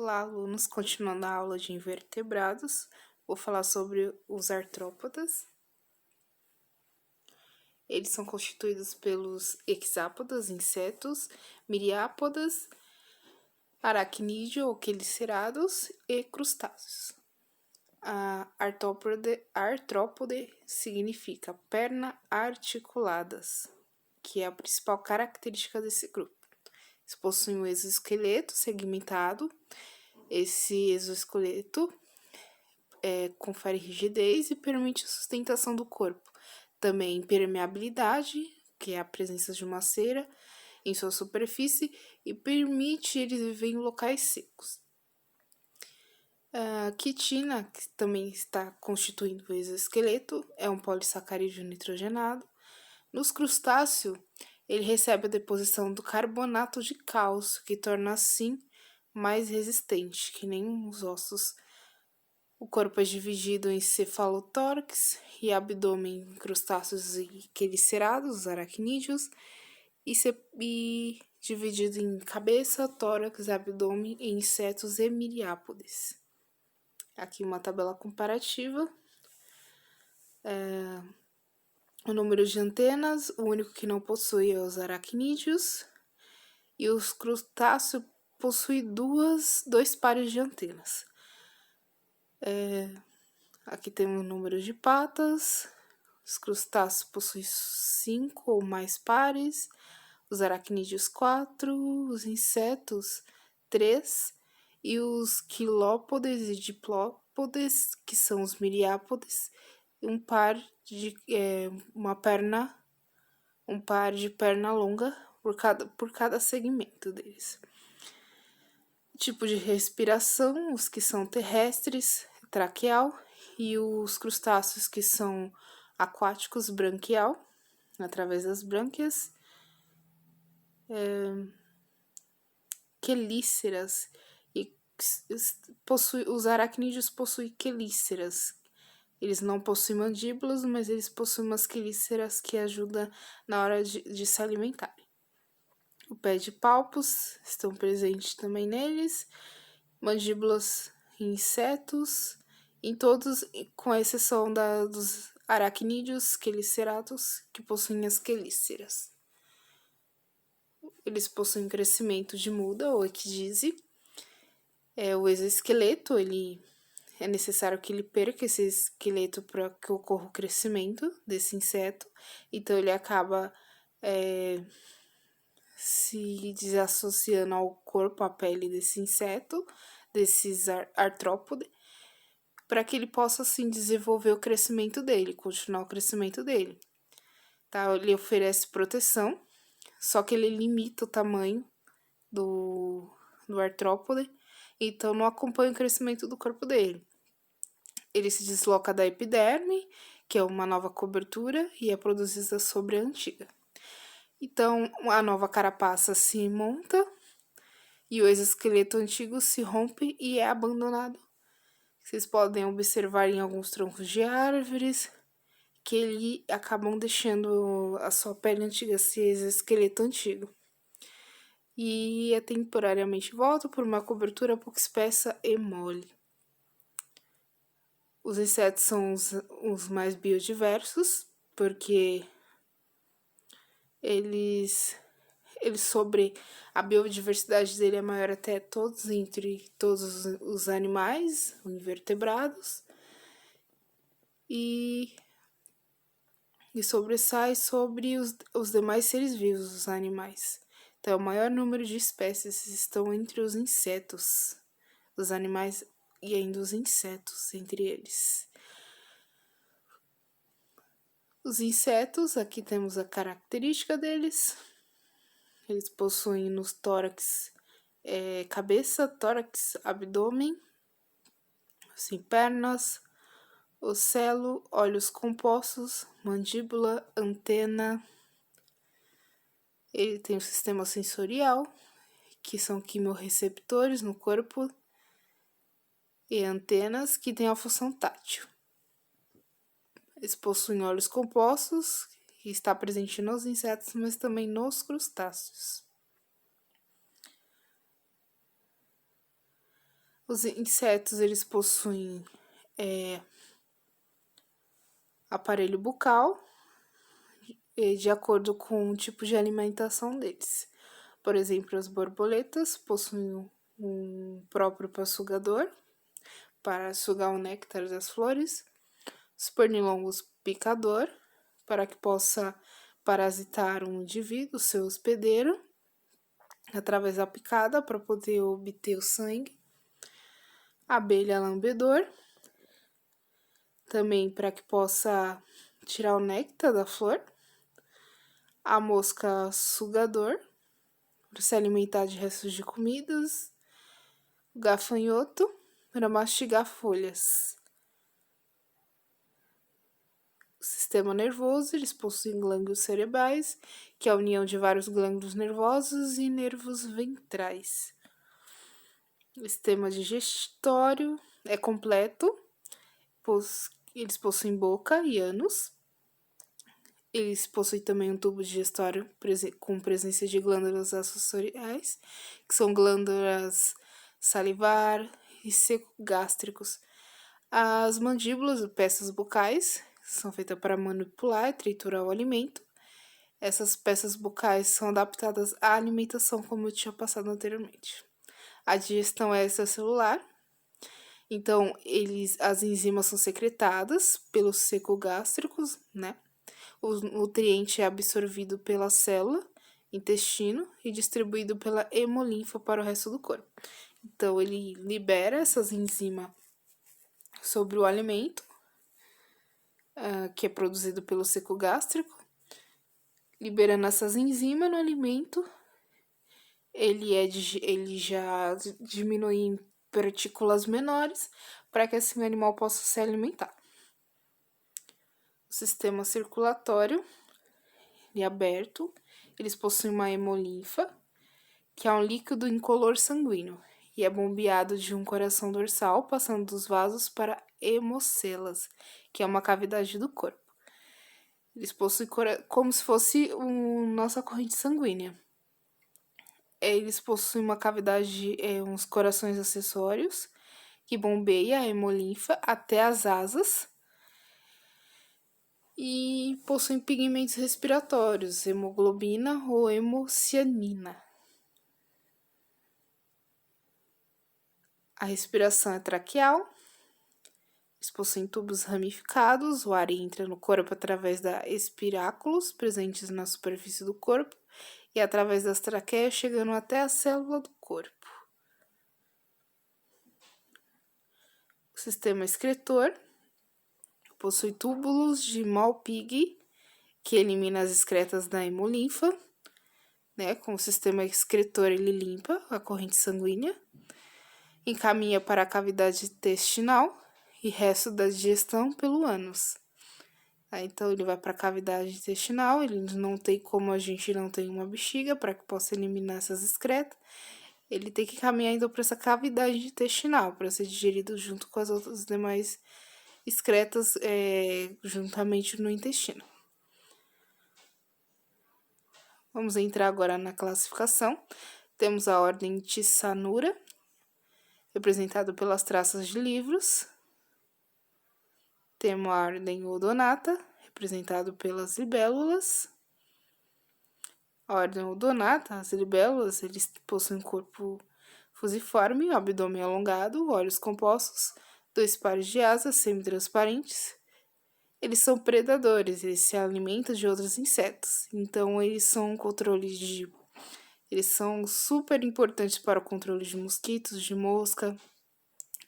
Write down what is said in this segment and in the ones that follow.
Olá, alunos! Continuando a aula de invertebrados, vou falar sobre os artrópodas. Eles são constituídos pelos hexápodas, insetos, miriápodas, aracnídeo ou quelicerados e crustáceos. A artrópode significa perna articuladas, que é a principal característica desse grupo. Eles possuem um exoesqueleto segmentado. Esse exoesqueleto confere rigidez e permite a sustentação do corpo. Também impermeabilidade, que é a presença de uma cera em sua superfície, e permite eles viver em locais secos. A quitina, que também está constituindo o exoesqueleto, é um polissacarídeo nitrogenado. Nos crustáceos, ele recebe a deposição do carbonato de cálcio, que torna assim mais resistente, que nem os ossos. O corpo é dividido em cefalotórax e abdômen em crustáceos e quelicerados, aracnídeos, e dividido em cabeça, tórax e abdômen em insetos e miriápodes. Aqui uma tabela comparativa. O número de antenas, o único que não possui é os aracnídeos, e os crustáceos possuem dois pares de antenas. Aqui temos o número de patas, os crustáceos possuem 5 ou mais pares, os aracnídeos 4, os insetos 3, e os quilópodes e diplópodes, que são os miriápodes, um par de perna longa por cada segmento deles. Tipo de respiração, os que são terrestres, traqueal, e os crustáceos que são aquáticos, branquial, através das brânquias. Quelíceras, e os aracnídeos possuem quelíceras. Eles não possuem mandíbulas, mas eles possuem umas quelíceras que ajudam na hora de se alimentar. O pé de palpos estão presentes também neles, mandíbulas em insetos, em todos, com exceção dos aracnídeos quelicerados, que possuem as quelíceras. Eles possuem crescimento de muda ou equidise. O exoesqueleto, é necessário que ele perca esse esqueleto para que ocorra o crescimento desse inseto. Então, ele acaba se desassociando ao corpo, à pele desse inseto, desses artrópodes, para que ele possa, assim, desenvolver o crescimento dele, continuar o crescimento dele. Tá? Ele oferece proteção, só que ele limita o tamanho do artrópode, então não acompanha o crescimento do corpo dele. Ele se desloca da epiderme, que é uma nova cobertura, e é produzida sobre a antiga. Então, a nova carapaça se monta e o exoesqueleto antigo se rompe e é abandonado. Vocês podem observar em alguns troncos de árvores que ele acabam deixando a sua pele antiga, esse exoesqueleto antigo. E é temporariamente volta por uma cobertura pouco espessa e mole. Os insetos são os mais biodiversos, porque sobre a biodiversidade dele é maior até entre todos os animais, invertebrados, e sobressai sobre os demais seres vivos, os animais. Então, o maior número de espécies estão entre os insetos, os animais e ainda os insetos entre eles. Os insetos, aqui temos a característica deles. Eles possuem nos tórax cabeça, tórax, abdômen, assim, pernas, ocelo, olhos compostos, mandíbula, antena. Ele tem um sistema sensorial, que são quimioreceptores no corpo, e antenas, que têm a função tátil. Eles possuem olhos compostos, que está presente nos insetos, mas também nos crustáceos. Os insetos, eles possuem aparelho bucal, de acordo com o tipo de alimentação deles. Por exemplo, as borboletas possuem um próprio sugador para sugar o néctar das flores, os pernilongos picador, para que possa parasitar um indivíduo, seu hospedeiro, através da picada, para poder obter o sangue, a abelha lambedor, também para que possa tirar o néctar da flor, a mosca sugador, para se alimentar de restos de comidas, o gafanhoto, para mastigar folhas. O sistema nervoso, eles possuem glândulos cerebrais, que é a união de vários glândulos nervosos e nervos ventrais. O sistema digestório é completo, eles possuem boca e ânus. Eles possuem também um tubo digestório com presença de glândulas acessoriais, que são glândulas salivar e seco-gástricos. As mandíbulas, peças bucais, são feitas para manipular e triturar o alimento. Essas peças bucais são adaptadas à alimentação, como eu tinha passado anteriormente. A digestão é extracelular, então as enzimas são secretadas pelos seco-gástricos, né? O nutriente é absorvido pela célula, intestino e distribuído pela hemolinfa para o resto do corpo. Então, ele libera essas enzimas sobre o alimento, que é produzido pelo seco gástrico. Liberando essas enzimas no alimento, ele já diminui em partículas menores para que assim o animal possa se alimentar. O sistema circulatório é aberto, eles possuem uma hemolinfa, que é um líquido incolor sanguíneo, e é bombeado de um coração dorsal, passando dos vasos para hemocelas, que é uma cavidade do corpo. Eles possuem como se fosse nossa corrente sanguínea. Eles possuem uma cavidade, uns corações acessórios, que bombeia a hemolinfa até as asas, e possuem pigmentos respiratórios, hemoglobina ou hemocianina. A respiração é traqueal. Eles possuem tubos ramificados, o ar entra no corpo através da espiráculos presentes na superfície do corpo e através das traqueias chegando até a célula do corpo. O sistema excretor possui túbulos de Malpighi, que elimina as excretas da hemolinfa, né? Com o sistema excretor ele limpa a corrente sanguínea, encaminha para a cavidade intestinal e resto da digestão pelo ânus. Então, ele vai para a cavidade intestinal, ele não tem como a gente não tem uma bexiga para que possa eliminar essas excretas. Ele tem que caminhar então para essa cavidade intestinal, para ser digerido junto com as outras demais excretas, juntamente no intestino. Vamos entrar agora na classificação. Temos a ordem Tissanura, representado pelas traças de livros. Temos a ordem Odonata, representado pelas libélulas. A ordem Odonata, as libélulas, eles possuem corpo fusiforme, abdômen alongado, olhos compostos, 2 pares de asas semi-transparentes. Eles são predadores, eles se alimentam de outros insetos. Então, eles são eles são super importantes para o controle de mosquitos, de mosca.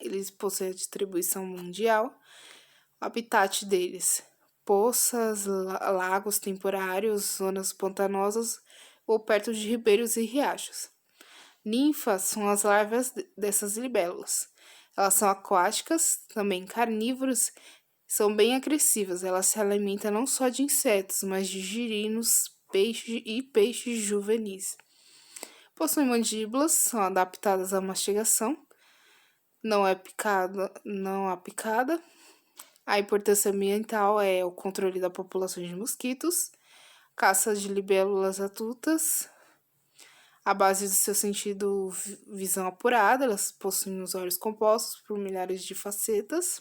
Eles possuem a distribuição mundial. O habitat deles: poças, lagos temporários, zonas pantanosas ou perto de ribeiros e riachos. Ninfas são as larvas dessas libélulas. Elas são aquáticas, também carnívoras, são bem agressivas. Elas se alimentam não só de insetos, mas de girinos, peixes e peixes juvenis. Possuem mandíbulas, são adaptadas à mastigação. Não há picada. A importância ambiental é o controle da população de mosquitos, caça de libélulas adultas, A base do seu sentido visão apurada, elas possuem os olhos compostos por milhares de facetas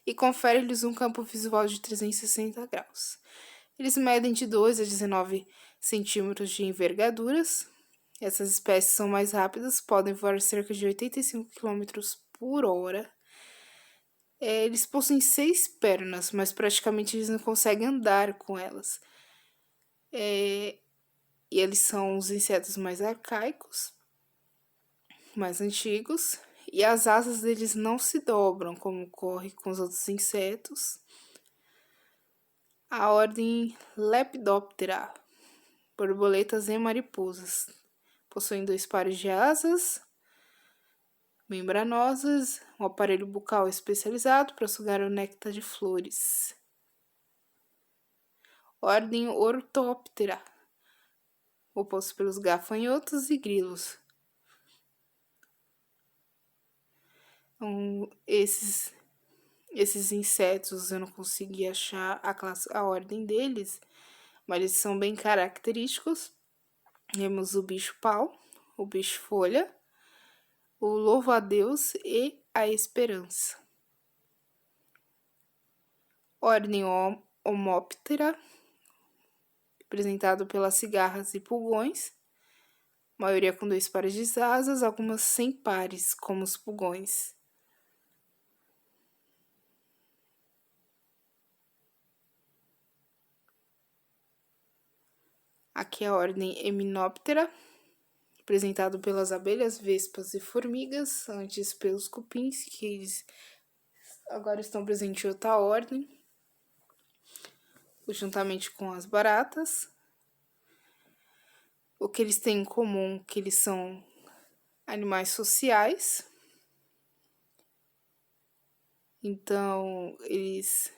e confere-lhes um campo visual de 360 graus. Eles medem de 2 a 19 centímetros de envergaduras. Essas espécies são mais rápidas, podem voar cerca de 85 quilômetros por hora. Eles possuem 6 pernas, mas praticamente eles não conseguem andar com elas. E eles são os insetos mais arcaicos, mais antigos, e as asas deles não se dobram, como ocorre com os outros insetos. A ordem Lepidoptera, borboletas e mariposas, possuem 2 pares de asas membranosas, um aparelho bucal especializado para sugar o néctar de flores. Ordem Orthoptera, composto pelos gafanhotos e grilos. Esses insetos eu não consegui achar a ordem deles, mas eles são bem característicos. Temos o bicho-pau, o bicho-folha, o louvo-a-Deus e a esperança. Ordem Homoptera, representado pelas cigarras e pulgões, maioria com 2 pares de asas, algumas sem pares, como os pulgões. Aqui a ordem Hymenoptera, representado pelas abelhas, vespas e formigas, antes pelos cupins, que eles agora estão presentes em outra ordem, juntamente com as baratas. O que eles têm em comum é que eles são animais sociais. Então, eles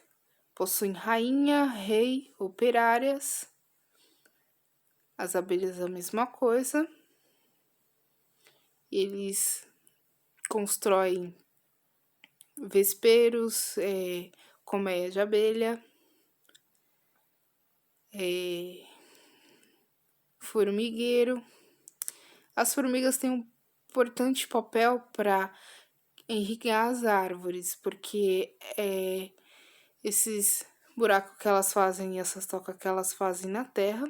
possuem rainha, rei, operárias. As abelhas a mesma coisa. Eles constroem vesperos, colmeia de abelha, formigueiro. As formigas têm um importante papel para irrigar as árvores, porque esses buracos que elas fazem e essas tocas que elas fazem na terra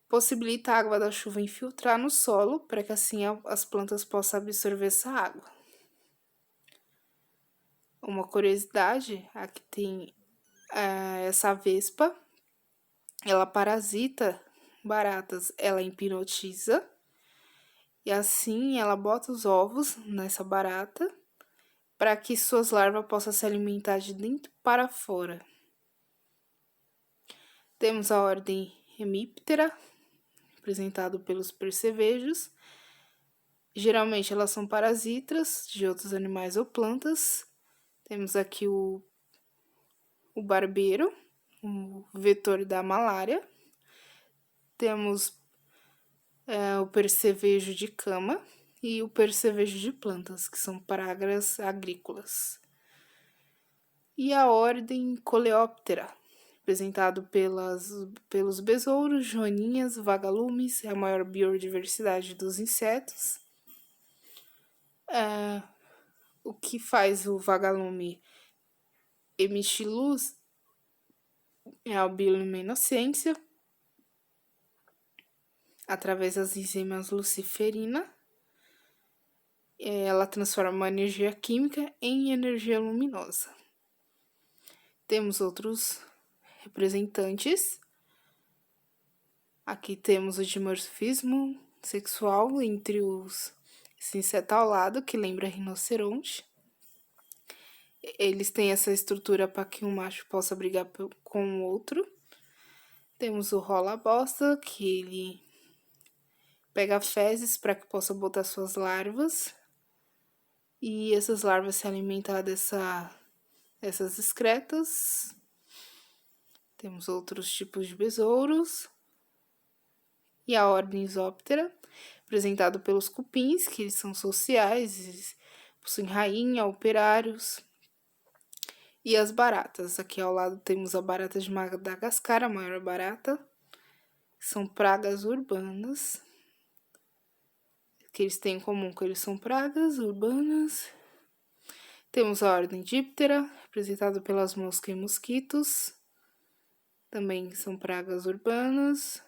possibilita a água da chuva infiltrar no solo para que assim as plantas possam absorver essa água. Uma curiosidade, aqui tem essa vespa, ela parasita baratas, ela hipnotiza e assim ela bota os ovos nessa barata para que suas larvas possam se alimentar de dentro para fora. Temos a ordem Hemiptera, representado pelos percevejos. Geralmente elas são parasitas de outros animais ou plantas. Temos aqui o barbeiro, o vetor da malária. Temos o percevejo de cama e o percevejo de plantas, que são pragas agrícolas. E a ordem Coleóptera, representado pelos besouros, joaninhas, vagalumes, é a maior biodiversidade dos insetos. O que faz o vagalume emitir luz é a bioluminescência, através das enzimas luciferina. Ela transforma a energia química em energia luminosa. Temos outros representantes. Aqui temos o dimorfismo sexual entre esse inseto aulado, que lembra rinoceronte. Eles têm essa estrutura para que um macho possa brigar com o outro. Temos o rola-bosta, que ele pega fezes para que possa botar suas larvas. E essas larvas se alimentam dessas excretas. Temos outros tipos de besouros. E a ordem Isóptera, representado pelos cupins, que eles são sociais, eles possuem rainha, operários. E as baratas. Aqui ao lado temos a barata de Madagascar, a maior barata. são pragas urbanas, que eles têm em comum que eles são pragas urbanas. Temos a ordem Diptera, representada pelas moscas e mosquitos, também são pragas urbanas.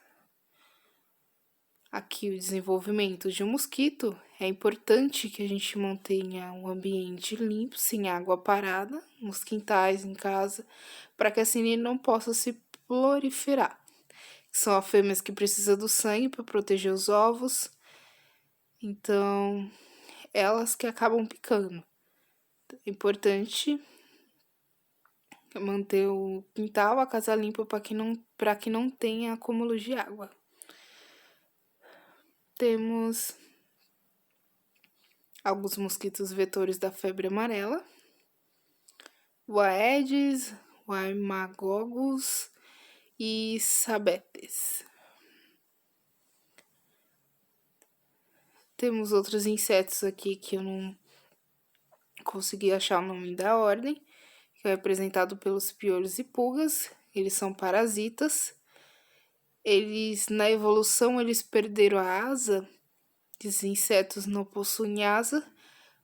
Aqui o desenvolvimento de um mosquito, é importante que a gente mantenha um ambiente limpo, sem água parada, nos quintais, em casa, para que assim ele não possa se proliferar. São as fêmeas que precisam do sangue para proteger os ovos, então elas que acabam picando. É importante manter o quintal, a casa limpa para que não tenha acúmulo de água. Temos alguns mosquitos vetores da febre amarela, o Aedes, o Haemococcus e Sabetes. Temos outros insetos aqui que eu não consegui achar o nome da ordem, que é representado pelos piolhos e pulgas. Eles são parasitas. Eles, na evolução, eles perderam a asa. Os insetos não possuem asa,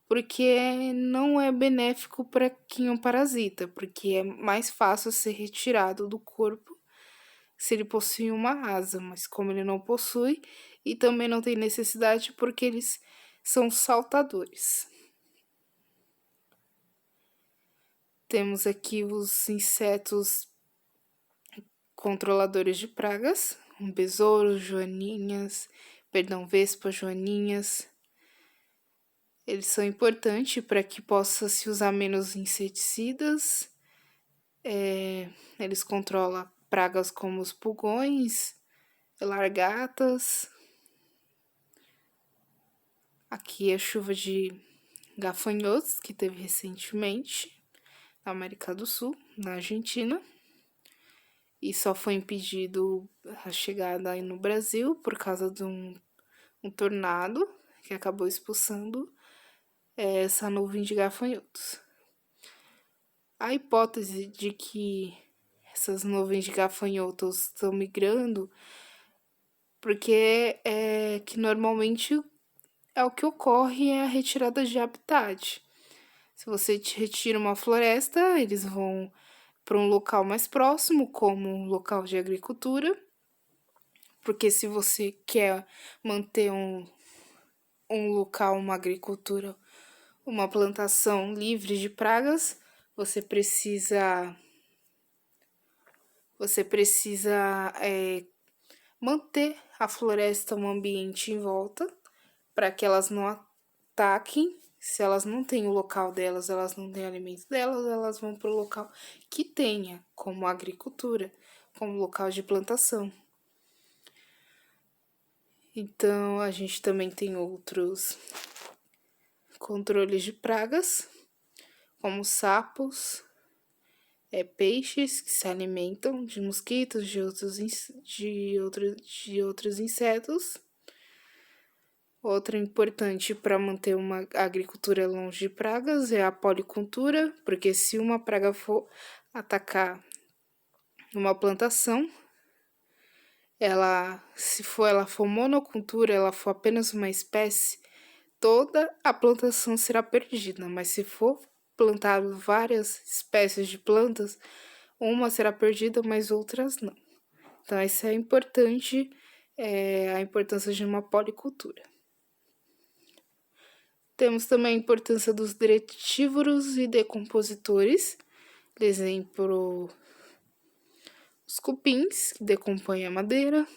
porque não é benéfico para quem é um parasita, porque é mais fácil ser retirado do corpo se ele possui uma asa, mas como ele não possui, e também não tem necessidade porque eles são saltadores. Temos aqui os insetos controladores de pragas, besouros, vespas, joaninhas. Eles são importantes para que possa se usar menos inseticidas. Eles controlam pragas como os pulgões, largatas. Aqui é a chuva de gafanhotos que teve recentemente na América do Sul, na Argentina. E só foi impedido a chegada aí no Brasil por causa de um tornado que acabou expulsando essa nuvem de gafanhotos. A hipótese de que essas nuvens de gafanhotos estão migrando, porque que normalmente é o que ocorre é a retirada de habitat. Se você retira uma floresta, eles vão para um local mais próximo, como um local de agricultura, porque se você quer manter um local, uma agricultura, uma plantação livre de pragas, você precisa manter a floresta, um ambiente em volta, para que elas não ataquem. Se elas não têm o local delas, elas não têm alimento delas, elas vão para o local que tenha, como agricultura, como local de plantação. Então, a gente também tem outros controles de pragas, como sapos, peixes que se alimentam de mosquitos, de outros insetos. Outra importante para manter uma agricultura longe de pragas é a policultura, porque se uma praga for atacar uma plantação, se ela for monocultura, ela for apenas uma espécie, toda a plantação será perdida, mas se for plantado várias espécies de plantas, uma será perdida, mas outras não. Então, isso é importante, a importância de uma policultura. Temos também a importância dos detritívoros e decompositores, por exemplo, os cupins, que decompõem a madeira,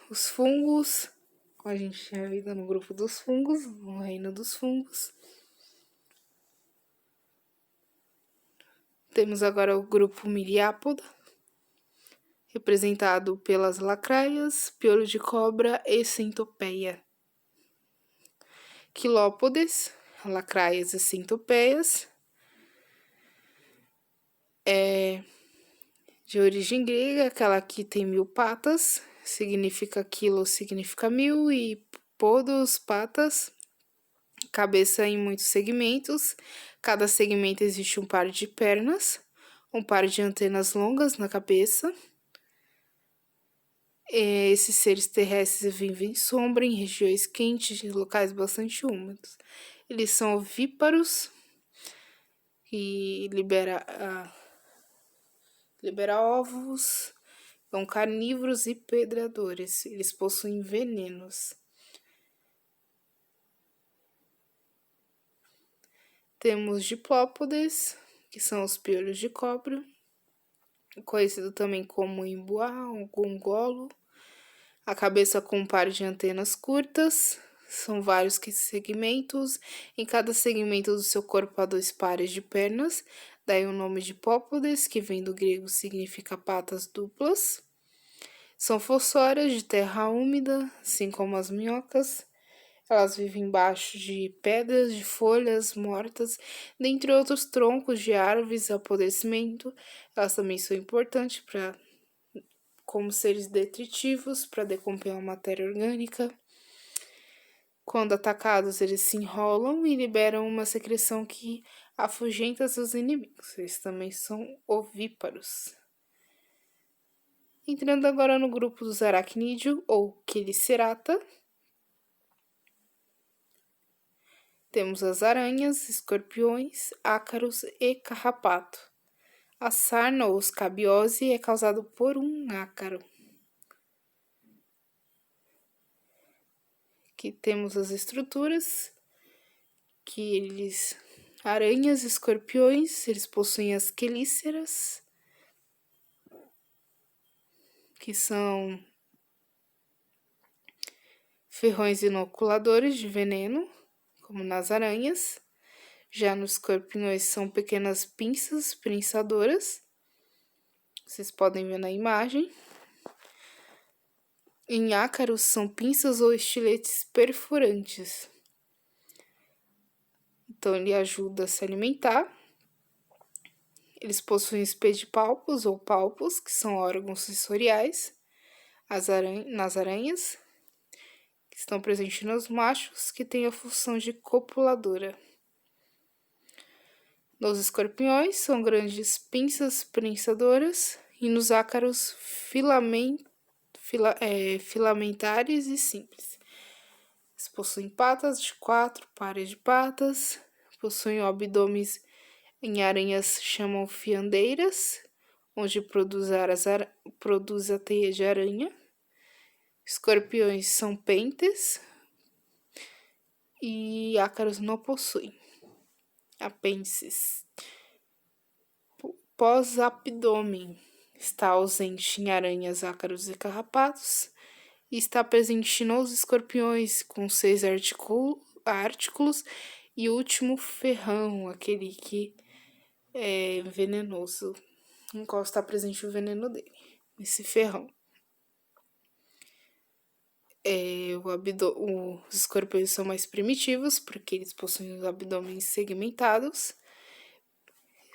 os fungos, a gente tinha ainda no grupo dos fungos, no reino dos fungos. Temos agora o grupo Myriapoda, representado pelas lacraias, piolho de cobra e centopeia. Quilópodes, lacraias e centopeias, de origem grega, aquela que tem 1000 patas, significa quilo, significa 1000, e podos, patas, cabeça em muitos segmentos, cada segmento existe um par de pernas, um par de antenas longas na cabeça. Esses seres terrestres vivem em sombra, em regiões quentes, em locais bastante úmidos. Eles são ovíparos e libera ovos, são carnívoros e predadores. Eles possuem venenos. Temos diplópodes, que são os piolhos de cobra, conhecido também como imbuá ou gongolo. A cabeça com um par de antenas curtas, são vários segmentos. Em cada segmento do seu corpo há 2 pares de pernas, daí o nome de pópodes, que vem do grego significa patas duplas. São fossórias de terra úmida, assim como as minhocas. Elas vivem embaixo de pedras, de folhas mortas, dentre outros troncos de árvores, apodrecimento. Elas também são importantes como seres detritivos para decompor a matéria orgânica. Quando atacados, eles se enrolam e liberam uma secreção que afugenta seus inimigos. Eles também são ovíparos. Entrando agora no grupo dos aracnídeos, ou Chelicerata, temos as aranhas, escorpiões, ácaros e carrapato. A sarna ou escabiose é causada por um ácaro. Aqui temos as estruturas, aranhas, escorpiões, eles possuem as quelíceras, que são ferrões inoculadores de veneno, como nas aranhas. Já nos escorpiões são pequenas pinças prensadoras. Vocês podem ver na imagem. Em ácaros são pinças ou estiletes perfurantes. Então ele ajuda a se alimentar. Eles possuem pedipalpos ou palpos, que são órgãos sensoriais nas aranhas, que estão presentes nos machos, que têm a função de copuladora. Nos escorpiões, são grandes pinças prensadoras, e nos ácaros, filamentares e simples. Eles possuem patas de 4 pares de patas, possuem abdômenes em aranhas chamam fiandeiras, onde produz a teia de aranha. Escorpiões são pentes e ácaros não possuem apêndices. Pós-abdômen está ausente em aranhas, ácaros e carrapatos e está presente nos escorpiões com 6 artículos e o último ferrão, aquele que é venenoso, em qual está presente o veneno dele, esse ferrão. Os escorpiões são mais primitivos, porque eles possuem os abdômenes segmentados,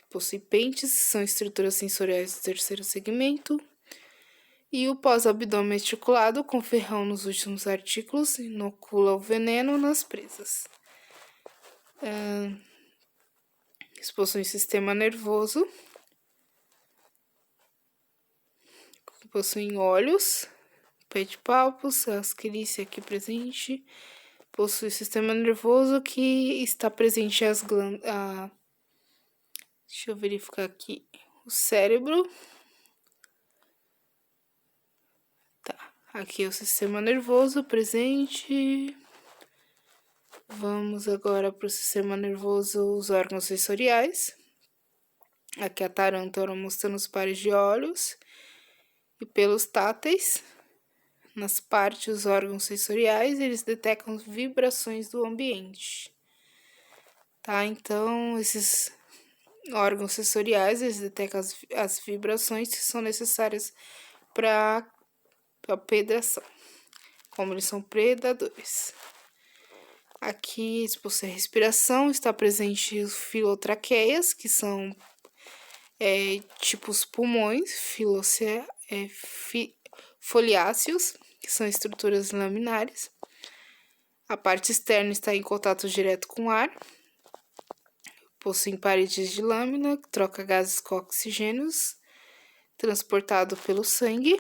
possuem pentes, são estruturas sensoriais do terceiro segmento, e o pós-abdômen articulado, com ferrão nos últimos artículos, inocula o veneno nas presas. Eles possuem sistema nervoso, possuem olhos, pedipalpos, as quelícia aqui presente, possui sistema nervoso que está presente as glândulas. Deixa eu verificar aqui. O cérebro. Tá, aqui é o sistema nervoso presente. Vamos agora para o sistema nervoso, os órgãos sensoriais. Aqui a tarântula mostrando os pares de olhos e pelos táteis. Nas partes dos órgãos sensoriais, eles detectam vibrações do ambiente. Tá, então esses órgãos sensoriais, eles detectam as vibrações que são necessárias para a predação, como eles são predadores. Aqui, exposto à respiração, está presente os filotraqueias, que são tipo os pulmões, foliáceos, que são estruturas laminares. A parte externa está em contato direto com o ar, possuem paredes de lâmina, que troca gases com oxigênios, transportado pelo sangue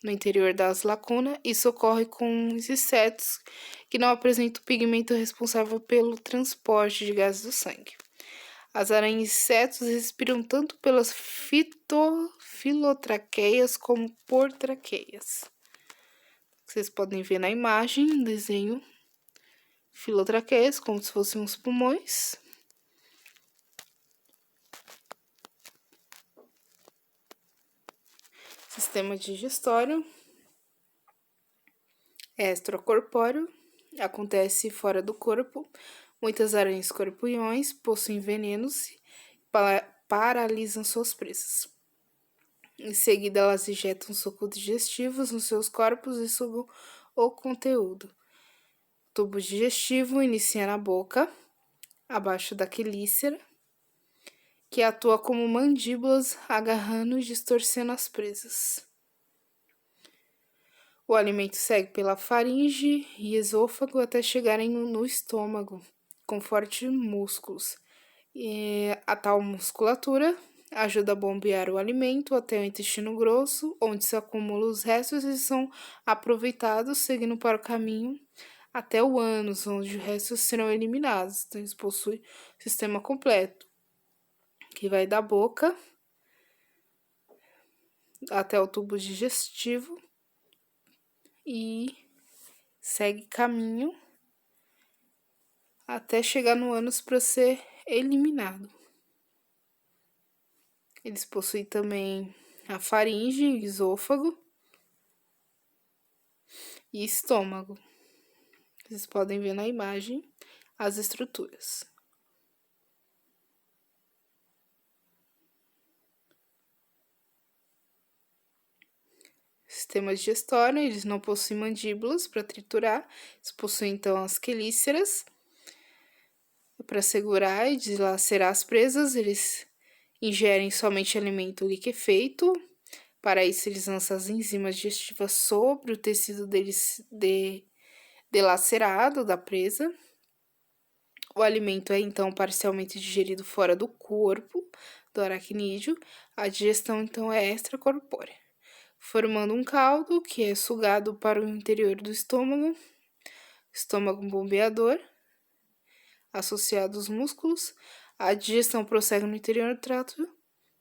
no interior das lacunas. Isso ocorre com os insetos que não apresentam o pigmento responsável pelo transporte de gases do sangue. As aranhas e insetos respiram tanto pelas filotraqueias como por traqueias. Vocês podem ver na imagem, no desenho, filotraqueias, como se fossem uns pulmões. Sistema digestório. Extracorpóreo. Acontece fora do corpo. Muitas aranhas escorpiões possuem venenos e paralisam suas presas. Em seguida, elas injetam sucos digestivos nos seus corpos e sugam o conteúdo. O tubo digestivo inicia na boca, abaixo da quelícera, que atua como mandíbulas, agarrando e distorcendo as presas. O alimento segue pela faringe e esôfago até chegarem no estômago, com fortes músculos. E a tal musculatura ajuda a bombear o alimento até o intestino grosso, onde se acumulam os restos e são aproveitados, seguindo para o caminho até o ânus, onde os restos serão eliminados. Então, eles possuem o sistema completo, que vai da boca até o tubo digestivo e segue caminho até chegar no ânus para ser eliminado. Eles possuem também a faringe, esôfago e estômago. Vocês podem ver na imagem as estruturas. Sistema digestório, eles não possuem mandíbulas para triturar, eles possuem então as quelíceras para segurar e dilacerar as presas. Eles ingerem somente alimento liquefeito. Para isso, eles lançam as enzimas digestivas sobre o tecido deles delacerado da presa. O alimento é então parcialmente digerido fora do corpo do aracnídeo. A digestão então é extracorpórea, formando um caldo que é sugado para o interior do estômago bombeador, associado aos músculos. A digestão prossegue no interior do trato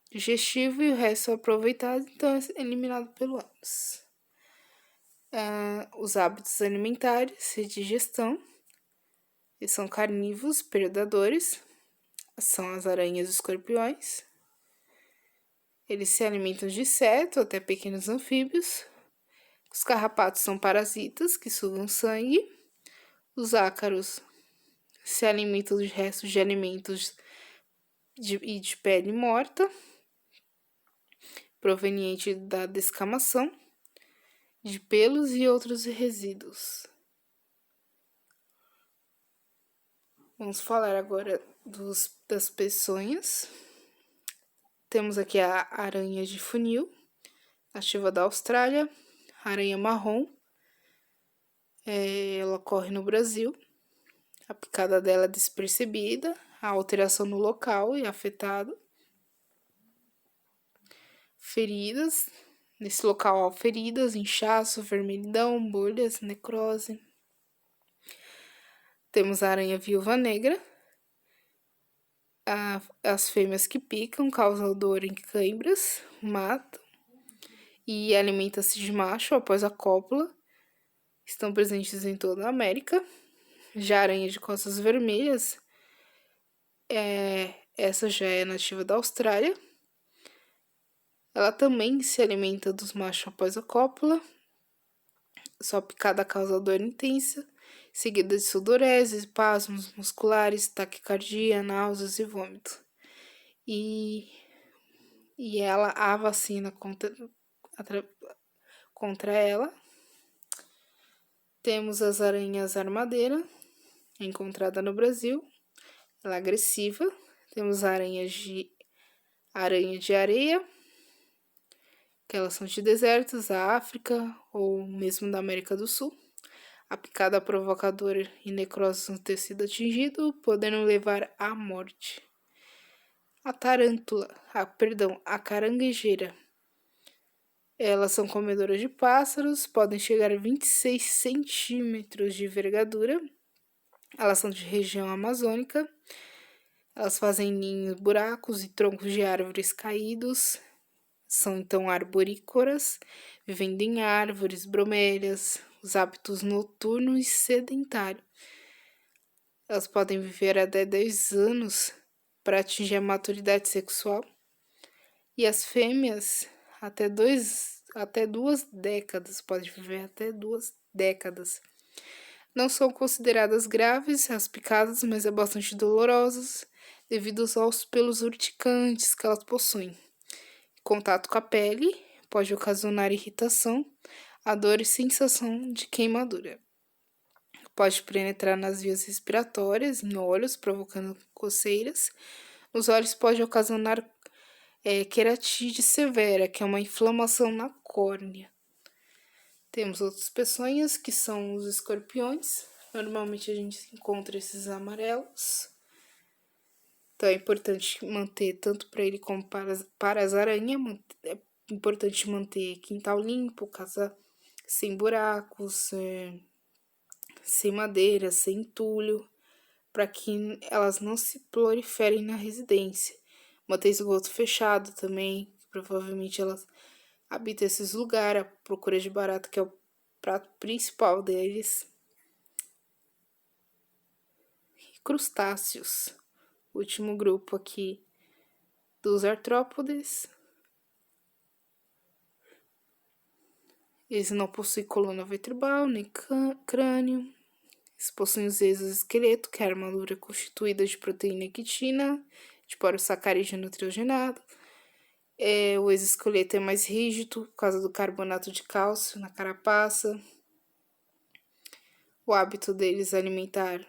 digestivo e o resto é aproveitado, então é eliminado pelo ânus. Os hábitos alimentares e digestão. Eles são carnívoros, predadores, são as aranhas e escorpiões. Eles se alimentam de insetos até pequenos anfíbios. Os carrapatos são parasitas que sugam sangue. Os ácaros se alimentam de restos de alimentos e de pele morta, proveniente da descamação, de pelos e outros resíduos. Vamos falar agora das peçonhas. Temos aqui a aranha de funil, nativa da Austrália, aranha marrom. Ela ocorre no Brasil. A picada dela é despercebida, a alteração no local é afetado. Feridas. Nesse local há feridas, inchaço, vermelhidão, bolhas, necrose. Temos a aranha viúva negra. As fêmeas que picam causam dor em câimbras, matam e alimenta-se de macho após a cópula. Estão presentes em toda a América. Já a aranha de costas vermelhas, essa já é nativa da Austrália. Ela também se alimenta dos machos após a cópula. Sua picada causa dor intensa, seguida de sudorese, espasmos musculares, taquicardia, náuseas e vômito. E a vacina contra ela. Temos as aranhas armadeira, encontrada no Brasil. Ela é agressiva. Temos a aranha de areia, que elas são de desertos, da África ou mesmo da América do Sul. A picada provoca dor e necrose no tecido atingido, podendo levar à morte. A tarântula, a caranguejeira. Elas são comedoras de pássaros, podem chegar a 26 centímetros de envergadura. Elas são de região amazônica. Elas fazem ninhos, buracos e troncos de árvores caídos. São então arborícolas, vivendo em árvores, bromélias, os hábitos noturno e sedentário. Elas podem viver até 10 anos para atingir a maturidade sexual. E as fêmeas, até 2 décadas, pode viver até 2 décadas. Não são consideradas graves as picadas, mas é bastante dolorosas, devido aos pelos urticantes que elas possuem. Contato com a pele pode ocasionar irritação, a dor e sensação de queimadura. Pode penetrar nas vias respiratórias, em olhos, provocando coceiras. Nos olhos pode ocasionar queratite severa, que é uma inflamação na córnea. Temos outras peçonhas, que são os escorpiões. Normalmente a gente encontra esses amarelos. Então é importante manter, tanto para ele como para as aranhas, é importante manter quintal limpo, casa sem buracos, sem madeira, sem entulho, para que elas não se proliferem na residência. Manter esgoto fechado também, provavelmente elas habitam esses lugares, a procura de barata, que é o prato principal deles. E crustáceos, último grupo aqui dos artrópodes. Eles não possuem coluna vertebral, nem crânio. Eles possuem os exoesqueleto, que é a armadura constituída de proteína e quitina, de porossacarídeo nitrogenado. O exoesqueleto é mais rígido por causa do carbonato de cálcio na carapaça. O hábito deles é alimentar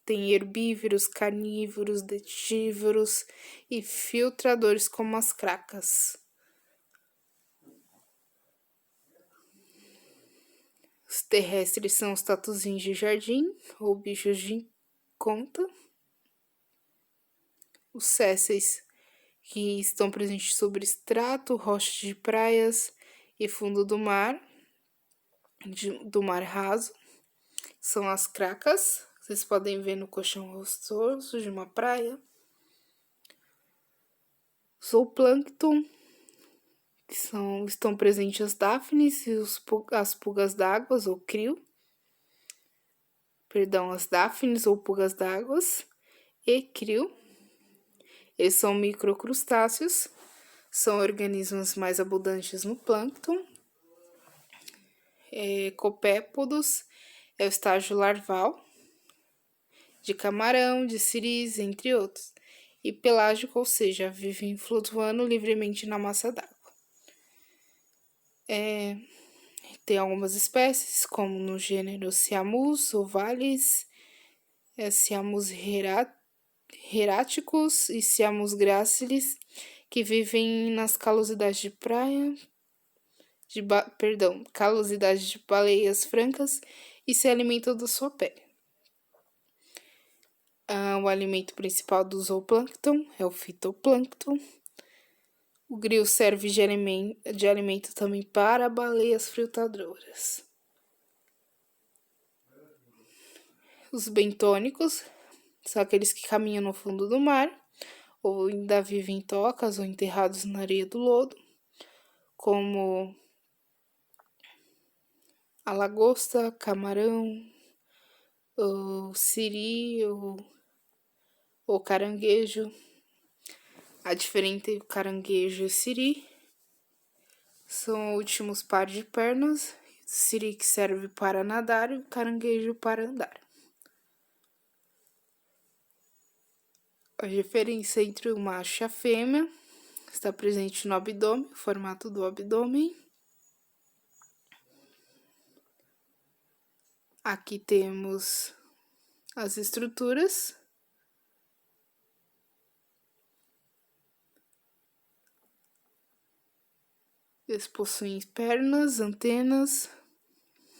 tem herbívoros, carnívoros, detívoros e filtradores como as cracas. Os terrestres são os tatuzinhos de jardim ou bichos de conta. Os sésseis, que estão presentes sobre extrato, rochas de praias e fundo do mar raso. São as cracas, vocês podem ver no colchão rochoso de uma praia. O zooplâncton, que estão presentes as dáfnis e as pulgas d'água, ou crio. As dáfnis ou pulgas d'água e crio. Eles são microcrustáceos, são organismos mais abundantes no plâncton. Copépodos é o estágio larval de camarão, de siris, entre outros. E pelágico, ou seja, vivem flutuando livremente na massa d'água. Tem algumas espécies, como no gênero Siamus ovalis, Siamus hieráticus e Siamus gracilis, que vivem nas calosidades de praia, calosidades de baleias francas e se alimentam da sua pele. O alimento principal do zooplâncton é o fitoplâncton. O grilo serve de alimento também para baleias filtradoras. Os bentônicos são aqueles que caminham no fundo do mar, ou ainda vivem em tocas ou enterrados na areia do lodo, como a lagosta, camarão, o siri ou caranguejo. A diferença entre o caranguejo e o siri são os últimos pares de pernas. O siri que serve para nadar e o caranguejo para andar. A diferença entre o macho e a fêmea está presente no abdômen, o formato do abdômen. Aqui temos as estruturas. Eles possuem pernas, antenas,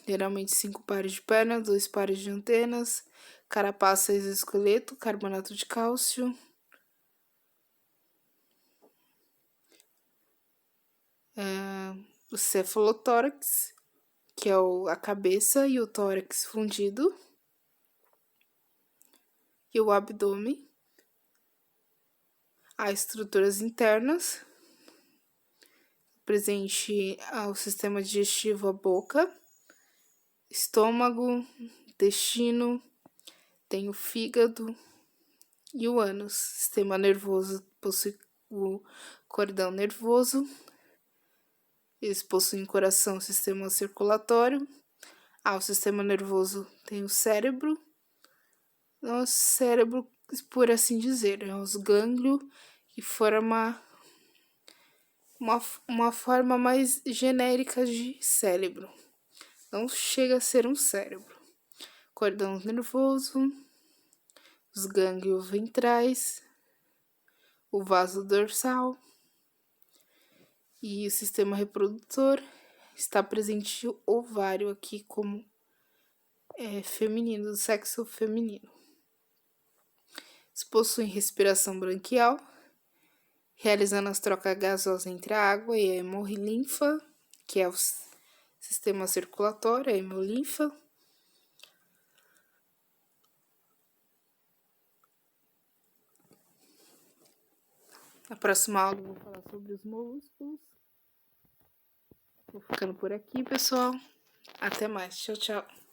geralmente 5 pares de pernas, 2 pares de antenas, carapaça, exoesqueleto, carbonato de cálcio. o cefalotórax, que é a cabeça e o tórax fundido, e o abdômen. As estruturas internas, presente ao sistema digestivo, a boca, estômago, intestino, tem o fígado e o ânus. Sistema nervoso possui o cordão nervoso. Eles possuem coração, sistema circulatório. O sistema nervoso tem o cérebro. Nosso cérebro, por assim dizer, é os gânglios que formam uma forma mais genérica de cérebro. Não chega a ser um cérebro. Cordão nervoso, os gânglios ventrais, o vaso dorsal e o sistema reprodutor. Está presente o ovário aqui como feminino, do sexo feminino. Eles possuem respiração branquial, realizando as trocas gasosas entre a água e a hemolinfa, que é o sistema circulatório, a hemolinfa. Na próxima aula eu vou falar sobre os molúsculos. Vou ficando por aqui, pessoal. Até mais. Tchau, tchau.